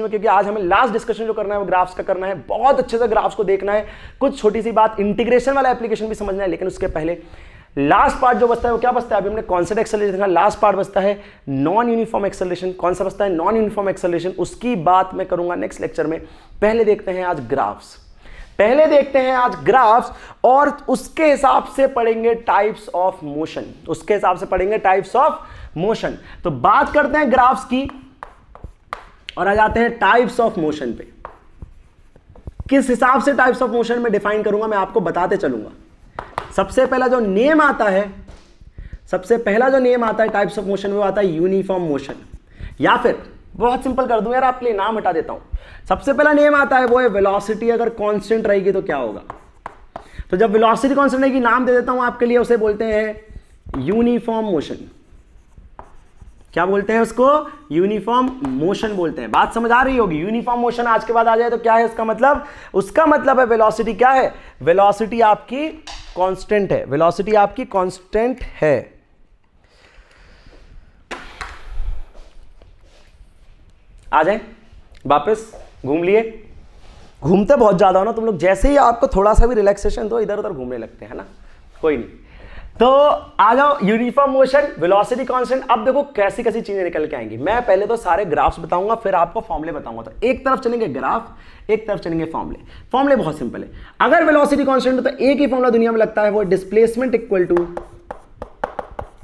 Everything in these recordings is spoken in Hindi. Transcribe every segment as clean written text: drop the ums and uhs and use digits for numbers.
में, क्योंकि आज हमें लास्ट डिस्कशन जो करना है वो ग्राफ्स का करना है। बहुत अच्छे से ग्राफ्स को देखना है, कुछ छोटी सी बात इंटीग्रेशन वाला एप्लीकेशन भी समझना है, लेकिन उसके पहले लास्ट पार्ट जो बचता है वो क्या बचता है? अभी हमने कांस्टेंट एक्सेलरेशन देखा, लास्ट पार्ट बचता है नॉन यूनिफॉर्म एक्सेलरेशन। कौन सा बचता है? Non uniform acceleration. उसकी बात मैं करूंगा नेक्स्ट लेक्चर में। पहले देखते हैं आज ग्राफ्स, पहले देखते हैं आज ग्राफ्स, और उसके हिसाब से पढ़ेंगे टाइप्स ऑफ मोशन, उसके हिसाब से पढ़ेंगे टाइप्स ऑफ मोशन। तो बात करते हैं ग्राफ्स की और आ जाते हैं टाइप्स ऑफ मोशन पे। किस हिसाब से टाइप्स ऑफ मोशन में डिफाइन करूंगा मैं आपको बताते चलूंगा। सबसे पहला जो नेम आता है, सबसे पहला जो नेम आता है टाइप्स ऑफ मोशन, वो आता है यूनिफॉर्म मोशन, या फिर बहुत सिंपल कर दूं यार, आपके लिए नाम हटा देता हूं। सबसे पहला नेम आता है वो है वेलोसिटी। अगर कांस्टेंट रहेगी तो क्या होगा? तो जब वेलोसिटी कांस्टेंट रहेगी, नाम दे देता हूं आपके लिए, उसे बोलते हैं यूनिफॉर्म मोशन। क्या बोलते हैं उसको? यूनिफॉर्म मोशन बोलते हैं। बात समझ आ रही होगी। यूनिफॉर्म मोशन आज के बाद आ जाए तो क्या है उसका मतलब? उसका मतलब है वेलोसिटी क्या है? वेलोसिटी आपकी कांस्टेंट है, वेलोसिटी आपकी कांस्टेंट है। आ जाए वापस, घूम लिए। घूमते बहुत ज्यादा हो ना तुम लोग, जैसे ही आपको थोड़ा सा भी रिलैक्सेशन दो इधर उधर घूमने लगते हैं ना, कोई नहीं। तो आ जाओ, यूनिफॉर्म मोशन, वेलोसिटी कांस्टेंट। अब देखो कैसी कैसी चीजें निकल के आएंगी। मैं पहले तो सारे ग्राफ्स बताऊंगा, फिर आपको फॉर्मूले बताऊंगा। तो एक तरफ चलेंगे ग्राफ, एक तरफ चलेंगे फॉर्मूले। फॉर्मूले बहुत सिंपल है। अगर वेलोसिटी कांस्टेंट है तो एक ही फॉर्मूला दुनिया में लगता है, वो displacement equal to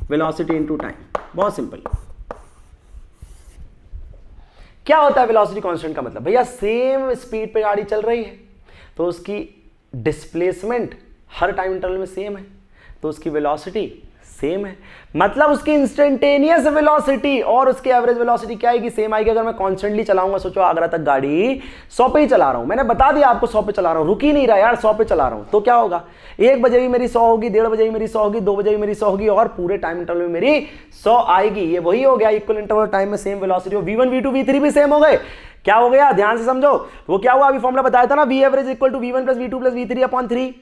velocity into time. बहुत सिंपल। क्या होता है वेलोसिटी कांस्टेंट का मतलब? भैया सेम स्पीड पे गाड़ी चल रही है तो उसकी डिस्प्लेसमेंट हर टाइम इंटरवल में सेम है, तो उसकी वेलोसिटी सेम है। मतलब उसकी इंस्टेंटेनियस वेलोसिटी और उसकी एवरेज वेलोसिटी क्या आएगी? सेम आएगी। अगर मैं कॉन्स्टेंटली चलाऊंगा, सोचो आगरा तक गाड़ी 100 पे ही चला रहा हूं, मैंने बता दिया आपको 100 पे चला रहा हूं, रुक ही नहीं रहा यार, 100 पे चला रहा हूं, तो क्या होगा? 1 बजे भी मेरी 100 होगी, 1:30 बजे भी मेरी 100 होगी, 2 बजे भी मेरी 100 होगी, और पूरे टाइम इंटरवल में मेरी 100 आएगी। ये वही हो गया इक्वल इंटरवल टाइम में सेम वेलोसिटी हो। V1 V2 V3 भी सेम हो गए। क्या हो गया? ध्यान से समझो। वो क्या हुआ? अभी फॉर्मूला बताया था ना, V average equal to V1 plus V2 plus V3 upon 3,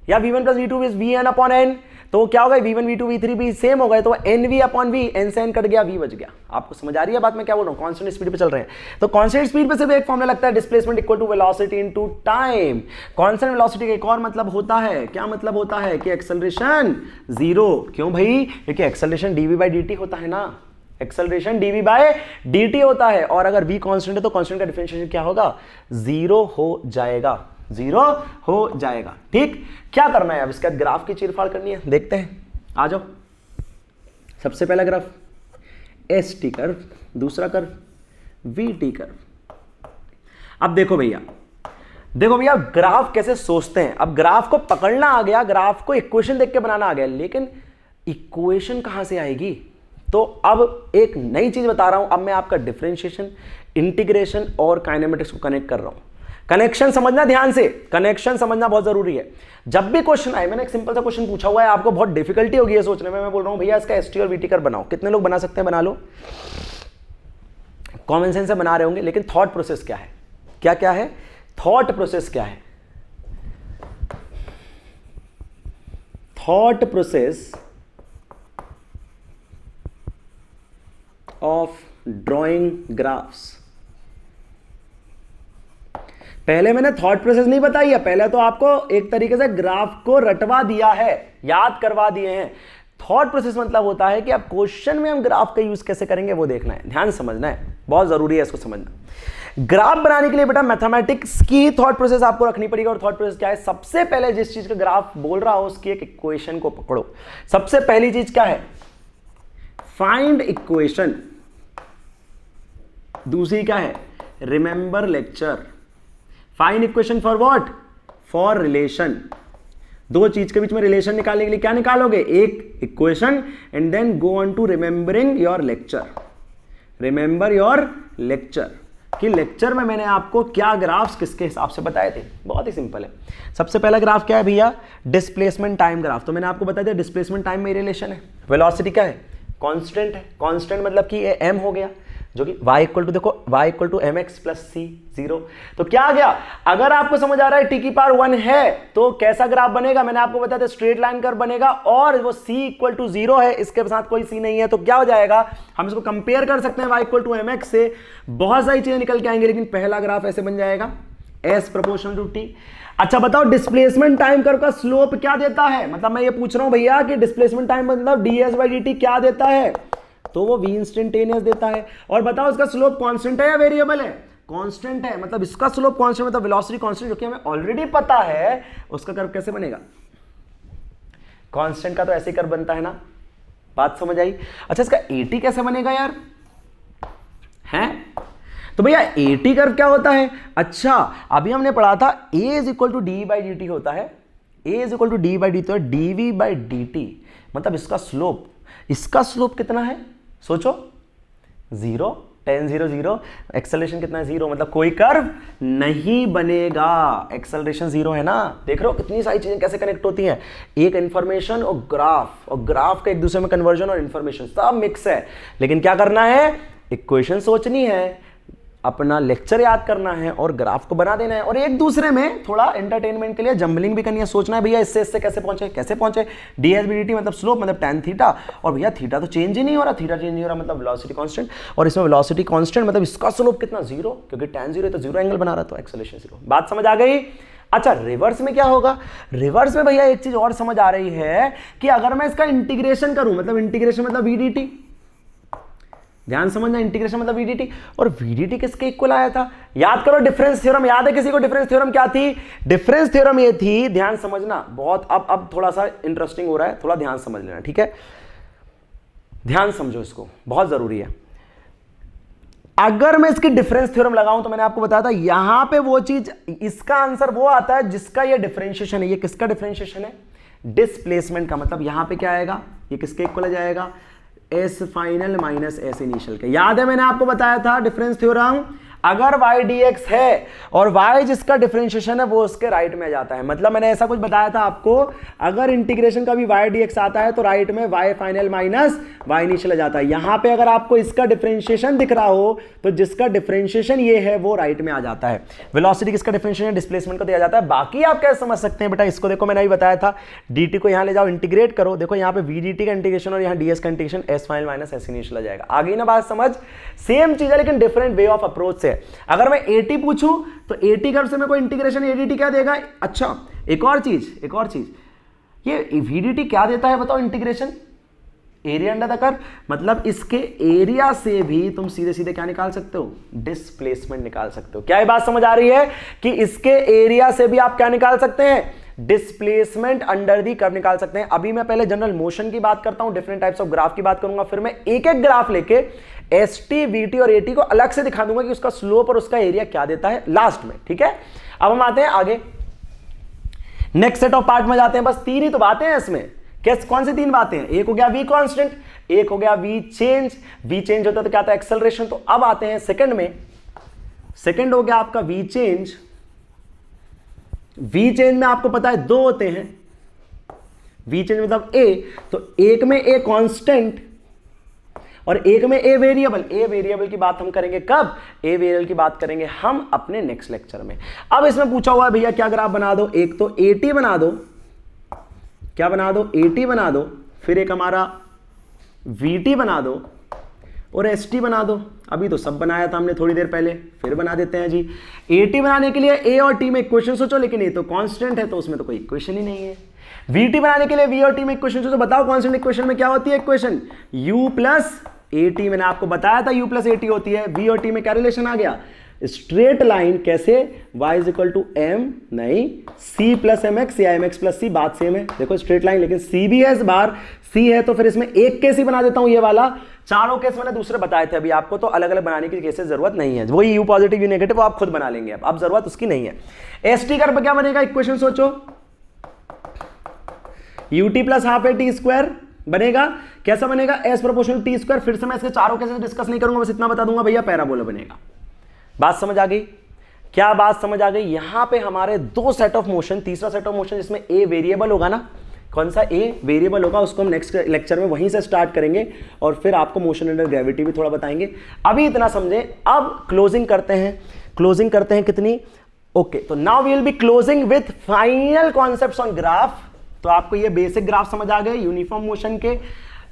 या V1 plus V2 is Vn upon n। तो क्या होगा? V1 V2 V3 भी सेम हो गए, तो NV अपॉन V, n से n कट गया, V बच गया। आपको समझ आ रही है बात मैं क्या बोल रहा हूं? कांस्टेंट स्पीड पे चल रहे हैं तो कांस्टेंट स्पीड पे सिर्फ एक फॉर्मूला लगता है, displacement equal to velocity into time. Constant velocity का एक और मतलब होता है, क्या मतलब होता है? कि एक्सेलरेशन जीरो। क्यों भाई? क्योंकि एक्सेलरेशन dv/dt होता है ना, एक्सेलरेशन dv/dt होता है, और अगर v कांस्टेंट है तो कांस्टेंट का डिफरेंशिएशन क्या होगा? जीरो हो जाएगा, जीरो हो जाएगा। ठीक, क्या करना है अब? इसके बाद ग्राफ की चीरफाड़ करनी है, देखते हैं। आ जाओ। सबसे पहला ग्राफ ST कर्व, दूसरा कर्व VT कर्व। अब देखो भैया, देखो भैया ग्राफ कैसे सोचते हैं। अब ग्राफ को पकड़ना आ गया, ग्राफ को इक्वेशन देख के बनाना आ गया, लेकिन इक्वेशन कहां से आएगी? तो अब एक नई चीज बता रहा हूं। अब मैं आपका डिफरेंशिएशन, इंटीग्रेशन और काइनेमेटिक्स को कनेक्ट कर रहा हूं। कनेक्शन समझना ध्यान से, कनेक्शन समझना बहुत जरूरी है। जब भी क्वेश्चन आए, मैंने एक सिंपल सा क्वेश्चन पूछा हुआ है, आपको बहुत डिफिकल्टी होगी ये सोचने में, मैं बोल रहा हूं भैया इसका ST और VT कर्व बनाओ। कितने लोग बना सकते हैं? बना लो, कॉमन सेंस से बना रहे होंगे, लेकिन थॉट प्रोसेस क्या है? क्या क्या है? थॉट प्रोसेस क्या है? Thought process of drawing graphs. पहले मैंने थॉट प्रोसेस नहीं बताई है, पहले तो आपको एक तरीके से ग्राफ को रटवा दिया है, याद करवा दिए हैं। थॉट प्रोसेस मतलब होता है कि अब क्वेश्चन में हम ग्राफ का यूज कैसे करेंगे वो देखना है, ध्यान समझना है, बहुत जरूरी है इसको समझना। ग्राफ बनाने के लिए बेटा मैथमेटिक्स की थॉट प्रोसेस आपको रखनी पड़ेगी। और थॉट प्रोसेस क्या है? सबसे पहले जिस चीज का ग्राफ बोल रहा हो उसकी एक इक्वेशन को पकड़ो। सबसे पहली चीज क्या है? Find equation. दूसरी क्या है? Remember lecture. Find equation for what? For relation. दो चीज के बीच में रिलेशन निकालने के लिए क्या निकालोगे? एक equation and then go on to remembering your lecture. Remember your lecture कि लेक्चर में मैंने आपको क्या ग्राफ्स किसके हिसाब से बताए थे। बहुत ही सिंपल है। सबसे पहला ग्राफ क्या है भैया? Displacement time graph. तो मैंने आपको बताया था डिस्प्लेसमेंट टाइम में रिलेशन है। वेलोसिटी क्या है? कांस्टेंट है। कांस्टेंट मतलब कि ये m हो गया। जो कि y इक्वल टू, देखो y equal to M X plus C 0। तो क्या आ गया, अगर आपको समझ आ रहा है t की पावर 1 है तो कैसा ग्राफ बनेगा, मैंने आपको बताया था स्ट्रेट लाइन कर्व बनेगा, और वो c इक्वल टू 0 है, इसके साथ कोई c नहीं है, तो क्या हो जाएगा, हम इसको कंपेयर कर सकते हैं y equal to M X से, बहुत सारी चीजें निकल के आएंगे, लेकिन पहला ग्राफ ऐसे बन जाएगा s प्रोपोर्शनल टू t। अच्छा बताओ डिस्प्लेसमेंट टाइम कर्व का स्लोप क्या देता है, मतलब मैं ये पूछ रहा हूं भैया कि डिस्प्लेसमेंट टाइम मतलब ds/dt क्या देता है, तो वो v इंस्टेंटेनियस देता है। और बताओ इसका स्लोप कांस्टेंट है या वेरिएबल है, कांस्टेंट है, मतलब इसका स्लोप कांस्टेंट मतलब वेलोसिटी कांस्टेंट, जो कि हमें ऑलरेडी पता है, उसका कर्व कैसे बनेगा, कांस्टेंट का तो ऐसे कर्व बनता है ना, बात समझ आई। अच्छा इसका at कैसे बनेगा यार, हैं तो भैया at कर्व क्या होता है, अच्छा अभी हमने पढ़ा था a is equal to d/dt होता है, a is equal to d/dt तो dv/dt, मतलब इसका स्लोप कितना है, सोचो 0, tan 0 0, एक्सेलरेशन कितना है 0, मतलब कोई कर्व नहीं बनेगा, एक्सेलरेशन 0 है ना। देख रहे हो कितनी सारी चीजें कैसे कनेक्ट होती हैं, एक इंफॉर्मेशन और ग्राफ का एक दूसरे में कन्वर्जन और इंफॉर्मेशन सब मिक्स है, लेकिन क्या करना है, इक्वेशन सोचनी है, अपना लेक्चर याद करना है और ग्राफ को बना देना है, और एक दूसरे में थोड़ा एंटरटेनमेंट के लिए जंबलिंग भी करनी है, सोचना है भैया इससे कैसे पहुंचे ds/dt मतलब स्लोप मतलब tan थीटा, और भैया थीटा तो चेंज ही नहीं हो रहा, मतलब वेलोसिटी कांस्टेंट, और इसमें वेलोसिटी कांस्टेंट मतलब इसका स्लोप कितना 0, क्योंकि tan 0 तो 0 एंगल बना रहा, तो एक्सेलरेशन 0। बात समझ आ गई। अच्छा रिवर्स में क्या होगा, रिवर्स में भैया एक चीज और समझ आ रही है कि अगर मैं इसका इंटीग्रेशन करूं, मतलब इंटीग्रेशन मतलब vdt, ध्यान समझना, इंटीग्रेशन मतलब vdt, और vdt किसके इक्वल आया था, याद करो डिफरेंस थ्योरम, याद है किसी को डिफरेंस थ्योरम क्या थी, डिफरेंस थ्योरम ये थी, ध्यान समझना बहुत, अब थोड़ा सा इंटरेस्टिंग हो रहा है, थोड़ा ध्यान समझ लेना, ठीक है, ध्यान समझो इसको, बहुत जरूरी है। अगर मैं इसकी डिफरेंस थ्योरम लगाऊं तो मैंने आपको बताया था यहां पे वो चीज, इसका आंसर वो आता है जिसका ये डिफरेंशिएशन है, ये किसका डिफरेंशिएशन है, डिस्प्लेसमेंट का, मतलब यहां पे क्या आएगा, ये किसके इक्वल आ जाएगा, S final minus S initial के। याद है मैंने आपको बताया था डिफरेंस थ्योरम, अगर y dx है और y जिसका डिफरेंशिएशन है वो उसके राइट में जाता है, मतलब मैंने ऐसा कुछ बताया था आपको, अगर इंटीग्रेशन का भी y dx आता है तो राइट में y final minus y initial आ जाता है। यहां पे अगर आपको इसका डिफरेंशिएशन दिख रहा हो तो जिसका डिफरेंशिएशन ये है वो राइट में आ जाता है, वेलोसिटी किसका डिफरेंशिएशन डिस्प्लेसमेंट को दिया जाता है। बाकी आप कैसे समझ सकते हैं बेटा, इसको देखो मैंने अभी बताया था, dt को यहां ले जाओ इंटीग्रेट करो, देखो यहां पे vdt का इंटीग्रेशन और यहां ds का integration s final minus s initial आ जाएगा। आ गई ना बात समझ, सेम चीज है लेकिन डिफरेंट वे ऑफ अप्रोच से। अगर मैं at पूछूं तो at कर्व से मेरे को इंटीग्रेशन adt क्या देगा। अच्छा एक और चीज ये vdt क्या देता है बताओ, integration area under the curve, मतलब इसके एरिया से भी तुम सीधे सीधे क्या निकाल सकते हो, डिस्प्लेसमेंट निकाल सकते हो। क्या ये बात समझ आ रही है कि इसके एरिया से भी आप क्या निकाल सकते हैं, डिस्प्लेसमेंट अंडर दी कर्व निकाल सकते हैं। अभी मैं पहले जनरल मोशन की बात करता हूं, डिफरेंट टाइप्स ऑफ ग्राफ की बात करूंगा, फिर मैं एक एक ग्राफ लेके st vt और at को अलग से दिखा दूंगा कि उसका स्लोप और उसका एरिया क्या देता है लास्ट में, ठीक है। अब हम आते हैं आगे, नेक्स्ट सेट ऑफ पार्ट में जाते हैं। बस 3 ही तो बातें हैं इसमें, कौन सी 3 बातें हैं, एक हो गया v कांस्टेंट, एक हो गया v चेंज होता है तो क्या आता है एक्सेलरेशन। तो अब आते हैं सेकंड में, सेकंड हो गया आपका v चेंज में आपको पता है 2 होते हैं, v चेंज मतलब a, तो एक में a कांस्टेंट और एक में ए वेरिएबल की बात हम करेंगे कब, ए वेरिएबल की बात करेंगे हम अपने नेक्स्ट लेक्चर में। अब इसमें पूछा हुआ है भैया क्या ग्राफ बना दो, एक तो AT बना दो, क्या बना दो, AT बना दो, फिर एक हमारा VT बना दो और ST बना दो। अभी तो सब बनाया था हमने थोड़ी देर पहले, फिर बना देते हैं जी। AT बनाने के लिए A और T में इक्वेशन सोचो, लेकिन ये तो कांस्टेंट है तो उसमें तो कोई इक्वेशन ही नहीं है। VT बनाने के लिए V और T में इक्वेशन सोचो, बताओ कांस्टेंट इक्वेशन में क्या होती है इक्वेशन, U प्लस AT, मैंने आपको बताया था U प्लस AT होती है। V और T में क्या रिलेशन आ गया, स्ट्रेट लाइन, कैसे, y is equal to m नहीं c प्लस mx या mx प्लस c, बात सेम है। देखो स्ट्रेट लाइन, लेकिन c भी है इस बार, c है तो फिर इसमें एक केस ही बना देता हूं ये वाला, चारों केस मैंने दूसरे बताए थे अभी आपको, तो अलग अलग बनाने की केसेस जरूरत नहीं है, वही u पॉजिटिव u नेगेटिव वो आप खुद बना लेंगे, अब जरूरत उसकी नहीं है। st कर्व पर क्या बनेगा इक्वेशन सोचो, ut plus half A T square बनेगा, कैसा बनेगा, एस प्रोपोर्शनल टी स्क्वायर। फिर से मैं इसके चारों केसेस डिस्कस नहीं करूंगा, बस इतना बता दूंगा भैया पैराबोला बनेगा। बात समझ आ गई, क्या बात समझ आ गई। यहां पे हमारे 2 सेट ऑफ मोशन, तीसरा सेट ऑफ मोशन जिसमें ए वेरिएबल होगा ना, कौन सा ए वेरिएबल होगा उसको हम नेक्स्ट लेक्चर में वहीं से स्टार्ट करेंगे और फिर आपको मोशन अंडर ग्रेविटी भी थोड़ा बताएंगे। अभी इतना समझें, अब क्लोजिंग करते हैं कितनी, ओके। तो now we will be closing with final concepts on graph. तो आपको ये बेसिक ग्राफ समझ आ गए यूनिफॉर्म मोशन के।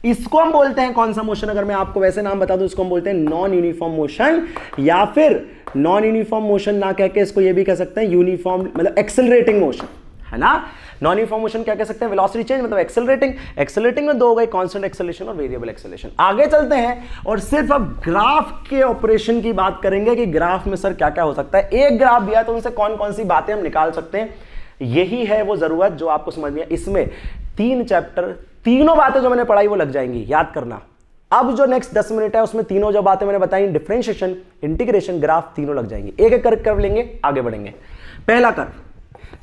इसको हम बोलते हैं कौन सा मोशन, अगर मैं आपको वैसे नाम बता दूं, इसको हम बोलते हैं नॉन यूनिफॉर्म मोशन, या फिर नॉन यूनिफॉर्म मोशन ना कह के इसको ये भी कह सकते हैं यूनिफॉर्म, मतलब एक्सेलरेटिंग मोशन, है ना। नॉन यूनिफॉर्म मोशन क्या कह सकते हैं, वेलोसिटी चेंज मतलब एक्सेलरेटिंग में दो हो गए, कांस्टेंट एक्सेलरेशन और वेरिएबल एक्सेलरेशन। आगे चलते हैं और सिर्फ अब ग्राफ के ऑपरेशन की बात करेंगे कि ग्राफ में सर क्या क्या हो सकता है। एक ग्राफ दिया तो उनसे कौन कौन सी बातें हम निकाल सकते हैं, यही है वो जरूरत जो आपको समझनी है। इसमें 3 चैप्टर, तीनों बातें जो मैंने पढ़ाई वो लग जाएंगी, याद करना। अब जो नेक्स्ट 10 मिनट है उसमें तीनों जो बातें मैंने बताई, डिफरेंशिएशन, इंटीग्रेशन, ग्राफ, तीनों लग जाएंगी। एक एक करके कर लेंगे, आगे बढ़ेंगे। पहला कर्व,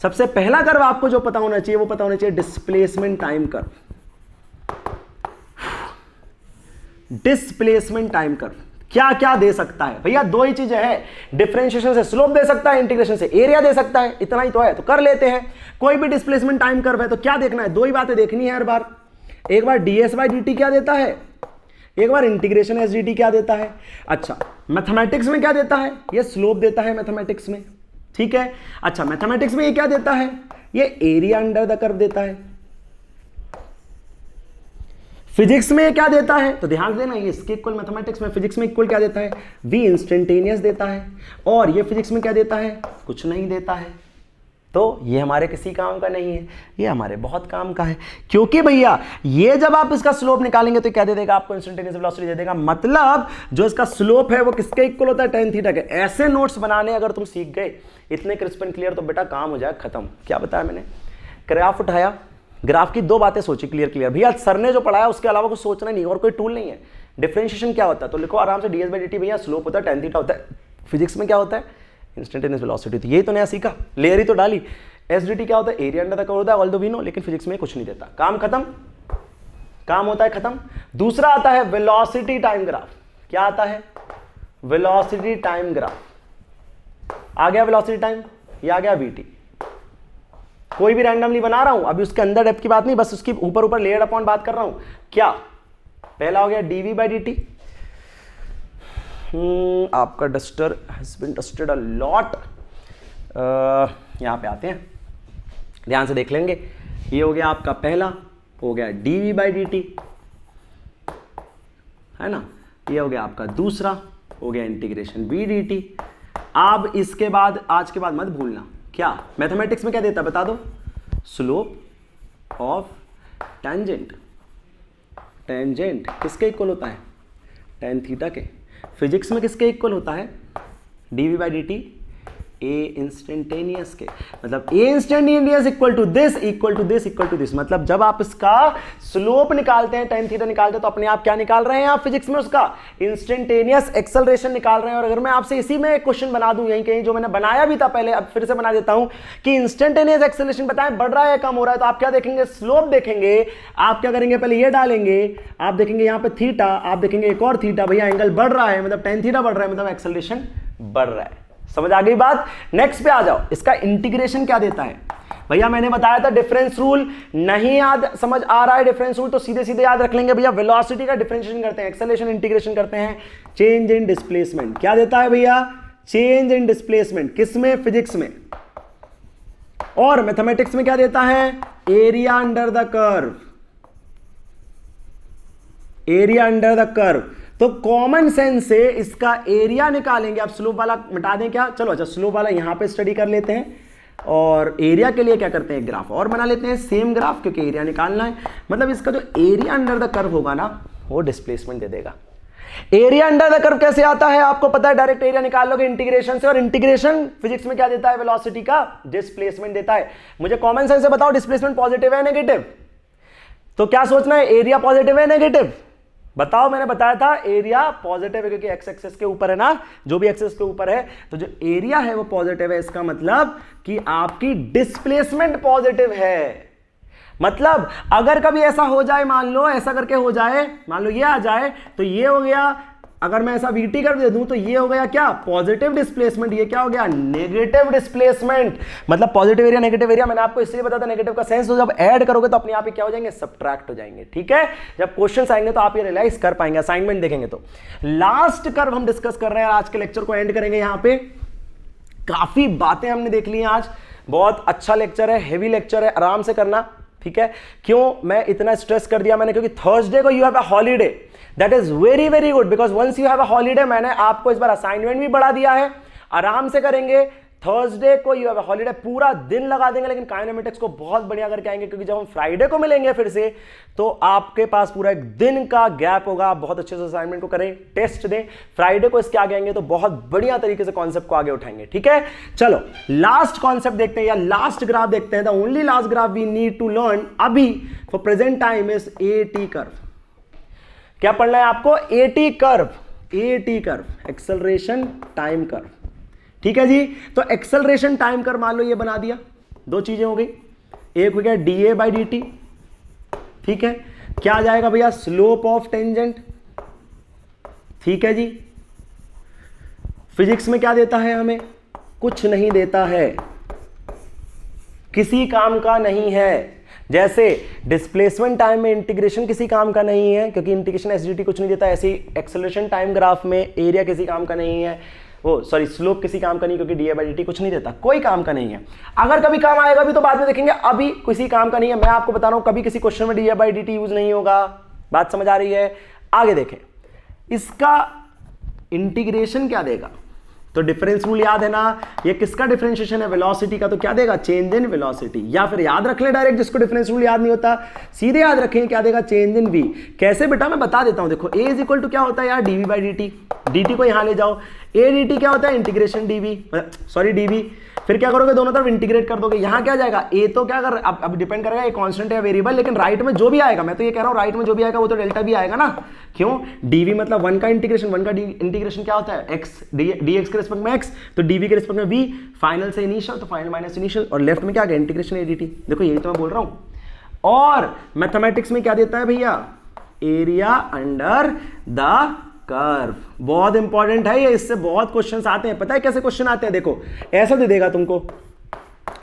सबसे पहला कर्व आपको जो पता होना चाहिए वो पता होना चाहिए displacement time curve. Displacement time curve क्या क्या दे सकता है भैया, दो ही चीजें हैं, डिफरेंशिएशन से स्लोप दे सकता है, इंटीग्रेशन से एरिया दे सकता है, इतना ही तो है। तो कर लेते हैं। कोई भी डिस्प्लेसमेंट टाइम कर्व है तो क्या देखना है, दो ही बातें देखनी है हर बार। एक बार ds/dt क्या देता है, एक बार इंटीग्रेशन s/dt क्या देता है। अच्छा, मैथमेटिक्स में क्या देता है, ये स्लोप देता है मैथमेटिक्स में, ठीक है। अच्छा, मैथमेटिक्स में ये क्या देता है, ये एरिया अंडर द कर्व देता है। फिजिक्स में क्या देता है, तो ध्यान देना, ये इसके इक्वल मैथमेटिक्स में, फिजिक्स में इक्वल क्या देता है, v इंस्टेंटेनियस देता है। और ये फिजिक्स में क्या देता है, कुछ नहीं देता है। तो ये हमारे किसी काम का नहीं है, ये हमारे बहुत काम का है, क्योंकि भैया ये जब आप इसका स्लोप निकालेंगे तो क्या दे देगा आपको, इंस्टेंटेनियस वेलोसिटी दे देगा। मतलब जो इसका स्लोप है वो किसके इक्वल होता है, tan थीटा के। ऐसे नोट्स बनाने अगर तुम सीख गए इतने क्रिस्प एंड क्लियर, तो बेटा काम हो जाए खत्म। क्या बताया मैंने, ग्राफ उठाया, ग्राफ की दो बातें सोची क्लियर भैया, सर ने जो पढ़ाया उसके अलावा कुछ सोचना नहीं, और कोई टूल नहीं है। डिफरेंशिएशन क्या होता है, तो लिखो आराम से ds/dt भैया, स्लोप होता है tan थीटा होता है। फिजिक्स में क्या होता है, इंस्टेंटेनियस वेलोसिटी, तो यही तो नया सीखा, लेयर ही तो डाली। s/dt क्या होता है, एरिया अंडर द कर्व होता है, ऑल्दो वी नो, लेकिन फिजिक्स में कुछ नहीं देता। काम खत्म, काम होता है खत्म। दूसरा आता है वेलोसिटी टाइम ग्राफ। क्या आता है, वेलोसिटी टाइम ग्राफ। आ गया वेलोसिटी टाइम, ये आ गया vt। कोई भी रैंडमली बना रहा हूं, अभी उसके अंदर डेप्थ की बात नहीं, बस उसकी ऊपर लेयर अपॉन बात कर रहा हूं। क्या पहला हो गया dv/dt। आपका duster has been dusted a lot. यहां पे आते हैं, ध्यान से देख लेंगे। ये हो गया आपका पहला, हो गया dv/dt, है ना। ये हो गया आपका दूसरा, हो गया इंटीग्रेशन v/dt। अब इसके बाद, आज के बाद मत भूलना, क्या मैथमेटिक्स में क्या देता है बता दो, स्लोप ऑफ टेंजेंट। टेंजेंट किसके इक्वल होता है, tan थीटा के। फिजिक्स में किसके इक्वल होता है, dv/dt ए इंस्टेंटेनियस के। मतलब A instantaneous equal to this equal to this equal to this. मतलब जब आप इसका स्लोप निकालते हैं, tan थीटा निकालते हैं, तो अपने आप क्या निकाल रहे हैं आप फिजिक्स में, उसका इंस्टेंटेनियस एक्सेलरेशन निकाल रहे हैं। और अगर मैं आपसे इसी में एक क्वेश्चन बना दूं, यहीं कहीं जो मैंने बनाया भी था पहले, अब फिर से बना देता हूं कि इंस्टेंटेनियस एक्सेलरेशन बताएं बढ़ रहा है या कम हो रहा है, तो आप क्या देखेंगे, स्लोप देखेंगे। आप क्या करेंगे, पहले ये डालेंगे, आप देखेंगे यहाँ पे थीटा, आप देखेंगे एक और थीटा, भैया एंगल बढ़ रहा है, मतलब tan थीटा बढ़ रहा है, मतलब एक्सेलरेशन बढ़ रहा है। समझ आ गई बात। नेक्स्ट पे आ जाओ, इसका इंटीग्रेशन क्या देता है भैया, मैंने बताया था डिफरेंस रूल। नहीं याद समझ आ रहा है डिफरेंस रूल, तो सीधे सीधे याद रख लेंगे भैया, वेलोसिटी का डिफरेंशिएशन करते हैं, एक्सेलरेशन इंटीग्रेशन करते हैं, चेंज इन डिस्प्लेसमेंट। क्या देता है भैया, चेंज इन डिस्प्लेसमेंट। किसमें, फिजिक्स में। और मैथमेटिक्स में क्या देता है, area under the curve. Area under the curve. तो कॉमन सेंस से इसका एरिया निकालेंगे। आप स्लोप वाला मिटा दें क्या, चलो अच्छा स्लोप वाला यहां पे स्टडी कर लेते हैं, और एरिया के लिए क्या करते हैं, ग्राफ और बना लेते हैं, सेम ग्राफ, क्योंकि एरिया निकालना है। मतलब इसका जो एरिया अंडर द कर्व होगा ना, वो डिस्प्लेसमेंट दे देगा। एरिया अंडर द कर्व कैसे आता है आपको पता है, डायरेक्ट एरिया निकाल लोगे इंटीग्रेशन से। और इंटीग्रेशन फिजिक्स में क्या देता है, वेलोसिटी का डिस्प्लेसमेंट देता है। मुझे कॉमन सेंस से बताओ, डिस्प्लेसमेंट पॉजिटिव है नेगेटिव, तो क्या सोचना है, एरिया पॉजिटिव है नेगेटिव, बताओ। मैंने बताया था एरिया पॉजिटिव है, क्योंकि एक्स एक्सिस के ऊपर है ना, जो भी एक्सिस के ऊपर है, तो जो एरिया है वो पॉजिटिव है। इसका मतलब कि आपकी डिस्प्लेसमेंट पॉजिटिव है। मतलब अगर कभी ऐसा हो जाए, मान लो ऐसा करके हो जाए, मान लो ये आ जाए, तो ये हो गया अगर मैं ऐसा VT कर्व दे दूं तो ये हो गया क्या, पॉजिटिव डिस्प्लेसमेंट, ये क्या हो गया, नेगेटिव डिस्प्लेसमेंट। मतलब पॉजिटिव एरिया नेगेटिव एरिया मैंने आपको इसलिए बताया था नेगेटिव का सेंस, तो जब ऐड करोगे तो अपने आप ही क्या हो जाएंगे, सब्ट्रैक्ट हो जाएंगे। ठीक है, जब क्वेश्चन आएंगे तो आप ये रियलाइज कर पाएंगे, असाइनमेंट देखेंगे तो। लास्ट कर्व हम डिस्कस कर रहे हैं, आज के लेक्चर को एंड करेंगे यहां पे। काफी बातें हमने देख ली हैं आज, बहुत अच्छा लेक्चर है, हेवी लेक्चर है, आराम से करना। ठीक है, क्यों मैं इतना स्ट्रेस कर दिया मैंने, क्योंकि थर्सडे को you have a holiday, that is very very good, because once you have a holiday, मैंने आपको इस बार असाइनमेंट भी बढ़ा दिया है, आराम से करेंगे। थर्सडे को यू हैव अ हॉलीडे, पूरा दिन लगा देंगे, लेकिन काइनेमेटिक्स को बहुत बढ़िया करके आएंगे, क्योंकि जब हम फ्राइडे को मिलेंगे फिर से, तो आपके पास पूरा एक दिन का गैप होगा, आप बहुत अच्छे से असाइनमेंट को करें, टेस्ट दें। फ्राइडे को इसके आगे आएंगे तो बहुत बढ़िया तरीके से कॉन्सेप्ट को आगे उठाएंगे। ठीक है, चलो लास्ट कॉन्सेप्ट देखते हैं, या लास्ट ग्राफ देखते हैं। The only last graph we need to learn अभी for present time is AT curve. क्या पढ़ना है आपको, AT curve, AT curve, acceleration time curve. ठीक है जी, तो एक्सेलरेशन टाइम कर्व मान लो ये बना दिया, दो चीजें हो गई, एक हो गया dA/dt। ठीक है, क्या आ जाएगा भैया, स्लोप ऑफ टेंजेंट। ठीक है जी, फिजिक्स में क्या देता है हमें, कुछ नहीं देता है, किसी काम का नहीं है। जैसे डिस्प्लेसमेंट टाइम में इंटीग्रेशन किसी काम का नहीं है, क्योंकि इंटीग्रेशन एसडीटी कुछ नहीं देता, ऐसे ही एक्सेलरेशन टाइम ग्राफ में एरिया किसी काम का नहीं है, वो सॉरी स्लोप किसी काम का नहीं, क्योंकि dA/dt कुछ नहीं देता, कोई काम का नहीं है। अगर कभी काम आएगा भी तो बाद में देखेंगे, अभी किसी काम का नहीं है। मैं आपको बता रहा हूं कभी किसी क्वेश्चन में dA/dt यूज नहीं होगा। बात समझ आ रही है? आगे देखें, इसका इंटीग्रेशन क्या देगा, तो डिफरेंस रूल याद है ना, ये किसका डिफरेंशिएशन है, वेलोसिटी का, तो क्या देगा, चेंज इन वेलोसिटी। या फिर याद रख ले डायरेक्ट, जिसको डिफरेंस रूल याद नहीं होता सीधे याद रखें, क्या देगा, चेंज इन v। कैसे बेटा, मैं बता देता हूं, देखो a इज इक्वल टू क्या होता है यार, dV/dt, dt को यहां ले जाओ, a dt क्या होता है, इंटीग्रेशन dV, सॉरी dV। फिर क्या करोगे, दोनों तरफ इंटीग्रेट कर दोगे, यहां क्या जाएगा, a तो क्या कर, अब डिपेंड करेगा ये कांस्टेंट है वेरिएबल, लेकिन राइट में जो भी आएगा, मैं तो ये कह रहा हूं राइट में जो भी आएगा वो तो डेल्टा भी आएगा ना। क्यों, dV मतलब वन का इंटीग्रेशन, वन का इंटीग्रेशन क्या होता है, x, dx के रिस्पेक्ट में x, तो dV के रिस्पेक्ट में v, फाइनल से इनिशियल तो फाइनल माइनस इनिशियल, और लेफ्ट में क्या गया, इंटीग्रेशन a dt। देखो यही तो मैं बोल रहा हूं। और मैथमेटिक्स में क्या देता है भैया, एरिया अंडर द कर्व, बहुत इंपॉर्टेंट है ये, इससे बहुत क्वेश्चंस आते हैं। पता है कैसे क्वेश्चन आते हैं, देखो ऐसा दे देगा तुमको,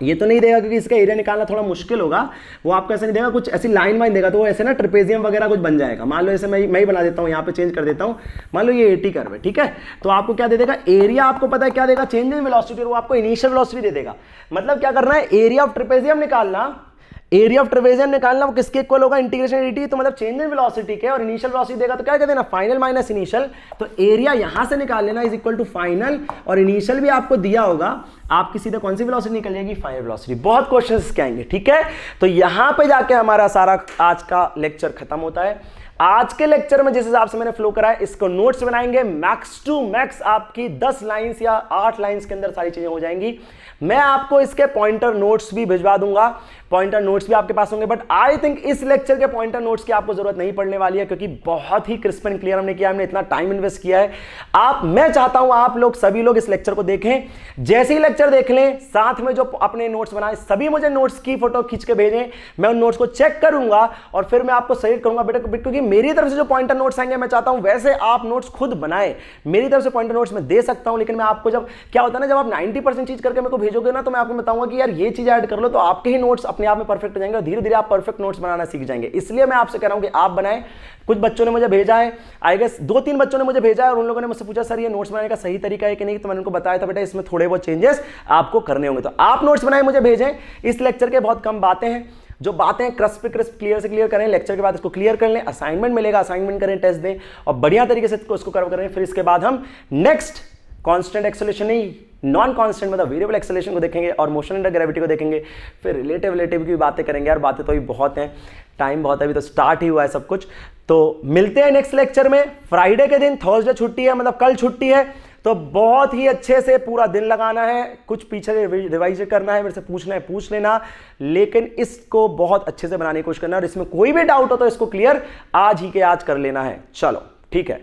ये तो नहीं देगा क्योंकि इसका एरिया निकालना थोड़ा मुश्किल होगा, वो आपको ऐसे नहीं देगा, कुछ ऐसी लाइन वाइन देगा, तो वो ऐसे ना ट्रिपेजियम वगैरह कुछ बन जाएगा। मान लो ऐसे मैं ही बना देता हूँ, यहाँ पे चेंज कर देता हूँ, मान लो ये AT कर्व है। ठीक है, तो आपको क्या दे देगा, एरिया आपको पता है क्या देगा, चेंज इन वेलोसिटी, वो आपको इनिशियल वेलोसिटी दे देगा। मतलब क्या करना है, एरिया ऑफ ट्रिपेजियम निकालना, एरिया ऑफ ट्रेपेजियम निकालना, वो किसके इक्वल होगा, इंटीग्रेशन dt, तो मतलब चेंज इन वेलोसिटी के, और इनिशियल वेलोसिटी देगा तो क्या कह देना, फाइनल माइनस इनिशियल, तो एरिया यहां से निकाल लेना इज इक्वल टू फाइनल, और इनिशियल भी आपको दिया होगा, आपकी सीधे कौन सी वेलोसिटी निकल जाएगी, फाइनल वेलोसिटी। बहुत क्वेश्चंस इसके आएंगे। ठीक है, तो यहां पे जाके हमारा सारा आज का लेक्चर खत्म होता है। आज के लेक्चर में जिस हिसाब से मैंने फ्लो कराया, इसको नोट्स बनाएंगे, मैक्स टू मैक्स आपकी 10 लाइंस या 8 लाइंस के अंदर सारी चीजें हो जाएंगी। मैं आपको इसके पॉइंटर नोट्स भी भिजवा दूंगा, पॉइंटर नोट्स भी आपके पास होंगे, बट आई थिंक इस लेक्चर के पॉइंटर नोट्स की आपको जरूरत नहीं पड़ने वाली है, क्योंकि बहुत ही क्रिस्प एंड क्लियर हमने किया, हमने इतना टाइम इन्वेस्ट किया है। मैं चाहता हूं आप लोग सभी लोग इस लेक्चर को देखें, जैसे ही लेक्चर देख लें, साथ में जो अपने नोट्स बनाए सभी मुझे नोट्स की फोटो खींच के भेजें, मैं उन नोट्स को चेक करूंगा और फिर मैं आपको सजेस्ट करूंगा बेटा, क्योंकि मेरी तरफ से जो पॉइंटर नोट्स आएंगे मैं चाहता हूं वैसे आप नोट्स खुद बनाए। मेरी तरफ से पॉइंटर नोट्स मैं दे सकता हूं, लेकिन मैं आपको जब क्या होता है ना, जब आप 90% चीज करके मेरे को भेजोगे ना, तो मैं आपको बताऊंगा कि यार ये चीज ऐड कर लो, तो आपके ही नोट्स अपने आप में परफेक्ट हो जाएंगे, धीरे धीरे आप परफेक्ट नोट्स बनाना सीख जाएंगे। इसलिए मैं आपसे कह रहा हूं कि आप बनाएं। कुछ बच्चों ने मुझे भेजा है, आई गेस 2-3 बच्चों ने मुझे भेजा है, और उन लोगों ने मुझसे पूछा सर ये नोट्स बनाने का सही तरीका है कि नहीं, तो मैंने उनको बताया था बेटा इसमें थोड़े बहुत चेंजेस आपको करने होंगे। तो आप नोट्स बनाए मुझे भेजें। इस लेक्चर के बहुत कम बातें हैं, जो बातें क्रिस्प क्लियर से क्लियर करें, लेक्चर के बाद इसको क्लियर कर लें, असाइनमेंट मिलेगा, असाइनमेंट करें, टेस्ट दें और बढ़िया तरीके से इसको कवर करें। फिर इसके बाद हम नेक्स्ट कांस्टेंट एक्सेलरेशन नहीं, नॉन कांस्टेंट मतलब वेरिएबल एक्सेलरेशन को देखेंगे, और मोशन अंडर ग्रेविटी को देखेंगे, फिर रिलेटिव की बातें करेंगे। यार बातें तो अभी बहुत हैं, टाइम बहुत है, अभी तो स्टार्ट ही हुआ है सब कुछ। तो मिलते हैं नेक्स्ट लेक्चर में। फ्राइडे के दिन, थर्सडे छुट्टी है, मतलब कल छुट्टी है, तो बहुत ही अच्छे से पूरा दिन लगाना है, कुछ पीछे रिवाइज करना है, मेरे से पूछना है पूछ लेना, लेकिन इसको बहुत अच्छे से बनाने की कोशिश करना, और इसमें कोई भी डाउट हो तो इसको क्लियर आज ही के आज कर लेना है। चलो ठीक है।